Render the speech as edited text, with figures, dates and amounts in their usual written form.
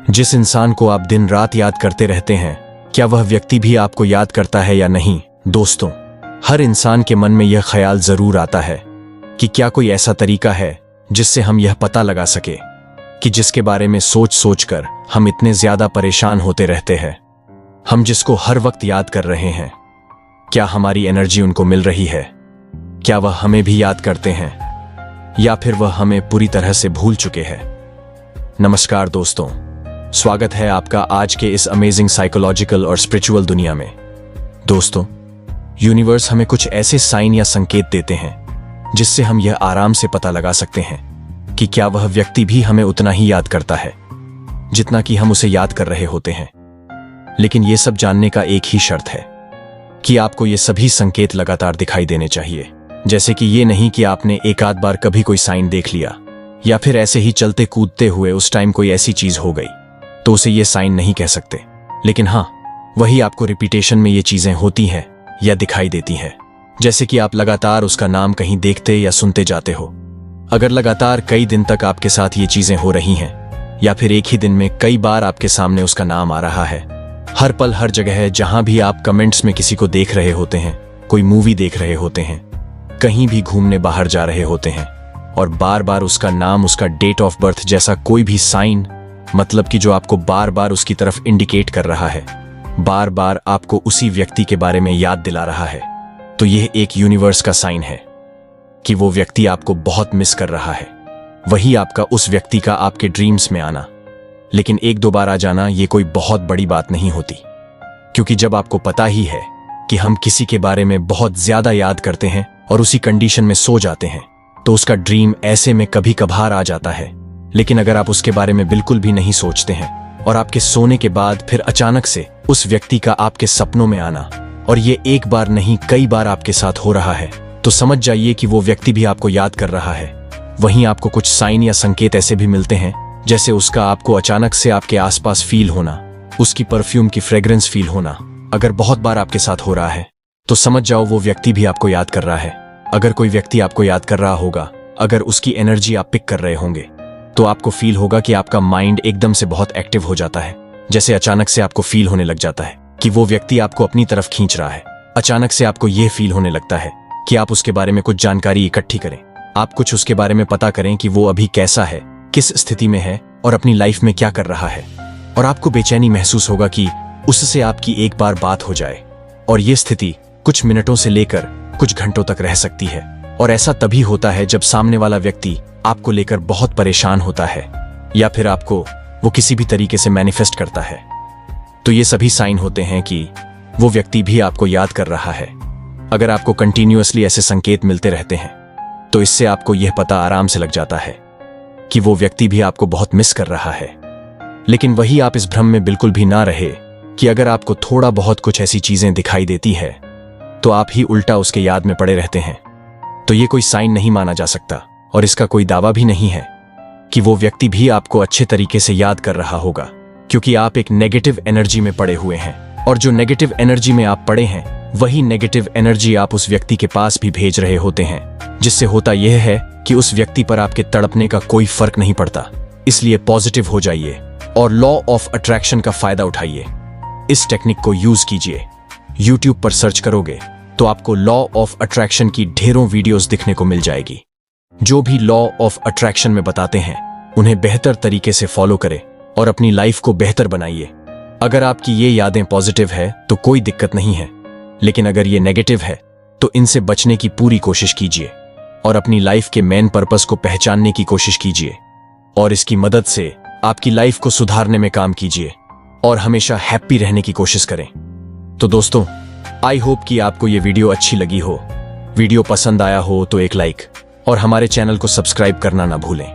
जिस इंसान को आप दिन रात याद करते रहते हैं, क्या वह व्यक्ति भी आपको याद करता है या नहीं? दोस्तों, हर इंसान के मन में यह ख्याल जरूर आता है कि क्या कोई ऐसा तरीका है जिससे हम यह पता लगा सके कि जिसके बारे में सोच सोचकर हम इतने ज्यादा परेशान होते रहते हैं, हम जिसको हर वक्त याद कर रहे हैं, क्या हमारी एनर्जी उनको मिल रही है? क्या वह हमें भी याद करते हैं या फिर वह हमें पूरी तरह से भूल चुके हैं? नमस्कार दोस्तों, स्वागत है आपका आज के इस अमेजिंग साइकोलॉजिकल और स्पिरिचुअल दुनिया में। दोस्तों, यूनिवर्स हमें कुछ ऐसे साइन या संकेत देते हैं जिससे हम यह आराम से पता लगा सकते हैं कि क्या वह व्यक्ति भी हमें उतना ही याद करता है जितना कि हम उसे याद कर रहे होते हैं। लेकिन यह सब जानने का एक ही शर्त है कि आपको ये सभी संकेत लगातार दिखाई देने चाहिए। जैसे कि ये नहीं कि आपने एक आध बार कभी कोई साइन देख लिया या फिर ऐसे ही चलते कूदते हुए उस टाइम कोई ऐसी चीज हो गई तो उसे ये साइन नहीं कह सकते। लेकिन हाँ, वही आपको रिपीटेशन में ये चीजें होती हैं या दिखाई देती हैं। जैसे कि आप लगातार उसका नाम कहीं देखते या सुनते जाते हो। अगर लगातार कई दिन तक आपके साथ ये चीजें हो रही हैं या फिर एक ही दिन में कई बार आपके सामने उसका नाम आ रहा है, हर पल हर जगह है, जहां भी आप कमेंट्स में किसी को देख रहे होते हैं, कोई मूवी देख रहे होते हैं, कहीं भी घूमने बाहर जा रहे होते हैं और बार बार उसका नाम, उसका डेट ऑफ बर्थ जैसा कोई भी साइन, मतलब कि जो आपको बार बार उसकी तरफ इंडिकेट कर रहा है, बार बार आपको उसी व्यक्ति के बारे में याद दिला रहा है, तो यह एक यूनिवर्स का साइन है कि वो व्यक्ति आपको बहुत मिस कर रहा है। वही आपका उस व्यक्ति का आपके ड्रीम्स में आना। लेकिन एक दो बार आ जाना ये कोई बहुत बड़ी बात नहीं होती, क्योंकि जब आपको पता ही है कि हम किसी के बारे में बहुत ज्यादा याद करते हैं और उसी कंडीशन में सो जाते हैं, तो उसका ड्रीम ऐसे में कभी कभार आ जाता है। लेकिन अगर आप उसके बारे में बिल्कुल भी नहीं सोचते हैं और आपके सोने के बाद फिर अचानक से उस व्यक्ति का आपके सपनों में आना, और ये एक बार नहीं कई बार आपके साथ हो रहा है, तो समझ जाइए कि वो व्यक्ति भी आपको याद कर रहा है। वहीं आपको कुछ साइन या संकेत ऐसे भी मिलते हैं, जैसे उसका आपको अचानक से आपके आसपास फील होना, उसकी परफ्यूम की फ्रेग्रेंस फील होना। अगर बहुत बार आपके साथ हो रहा है तो समझ जाओ वो व्यक्ति भी आपको याद कर रहा है। अगर कोई व्यक्ति आपको याद कर रहा होगा, अगर उसकी एनर्जी आप पिक कर रहे होंगे, तो आपको फील होगा कि आपका माइंड एकदम से बहुत एक्टिव हो जाता है। जैसे अचानक से आपको फील होने लग जाता है कि वो व्यक्ति आपको अपनी तरफ खींच रहा है। अचानक से आपको यह फील होने लगता है कि आप उसके बारे में कुछ जानकारी इकट्ठी करें, आप कुछ उसके बारे में पता करें कि वो अभी कैसा है, किस स्थिति में है और अपनी लाइफ में क्या कर रहा है। और आपको बेचैनी महसूस होगा कि उससे आपकी एक बार बात हो जाए, और ये स्थिति कुछ मिनटों से लेकर कुछ घंटों तक रह सकती है। और ऐसा तभी होता है जब सामने वाला व्यक्ति आपको लेकर बहुत परेशान होता है या फिर आपको वो किसी भी तरीके से मैनिफेस्ट करता है। तो ये सभी साइन होते हैं कि वो व्यक्ति भी आपको याद कर रहा है। अगर आपको कंटिन्यूअसली ऐसे संकेत मिलते रहते हैं तो इससे आपको यह पता आराम से लग जाता है कि वो व्यक्ति भी आपको बहुत मिस कर रहा है। लेकिन वही आप इस भ्रम में बिल्कुल भी ना रहे कि अगर आपको थोड़ा बहुत कुछ ऐसी चीजें दिखाई देती है तो आप ही उल्टा उसके याद में पड़े रहते हैं। तो ये कोई साइन नहीं माना जा सकता और इसका कोई दावा भी नहीं है कि वो व्यक्ति भी आपको अच्छे तरीके से याद कर रहा होगा, क्योंकि आप एक नेगेटिव एनर्जी में पड़े हुए हैं। और जो नेगेटिव एनर्जी में आप पड़े हैं, वही नेगेटिव एनर्जी आप उस व्यक्ति के पास भी भेज रहे होते हैं, जिससे होता यह है कि उस व्यक्ति पर आपके तड़पने का कोई फर्क नहीं पड़ता। इसलिए पॉजिटिव हो जाइए और लॉ ऑफ अट्रैक्शन का फायदा उठाइए। इस टेक्निक को यूज कीजिए। YouTube पर सर्च करोगे तो आपको लॉ ऑफ अट्रैक्शन की ढेरों वीडियोस दिखने को मिल जाएगी। जो भी लॉ ऑफ अट्रैक्शन में बताते हैं उन्हें बेहतर तरीके से फॉलो करें और अपनी लाइफ को बेहतर बनाइए। अगर आपकी ये यादें पॉजिटिव है तो कोई दिक्कत नहीं है, लेकिन अगर ये नेगेटिव है तो इनसे बचने की पूरी कोशिश कीजिए और अपनी लाइफ के मेन पर्पस को पहचानने की कोशिश कीजिए और इसकी मदद से आपकी लाइफ को सुधारने में काम कीजिए और हमेशा हैप्पी रहने की कोशिश करें। तो दोस्तों, आई होप कि आपको ये वीडियो अच्छी लगी हो। वीडियो पसंद आया हो तो एक लाइक और हमारे चैनल को सब्सक्राइब करना ना भूलें।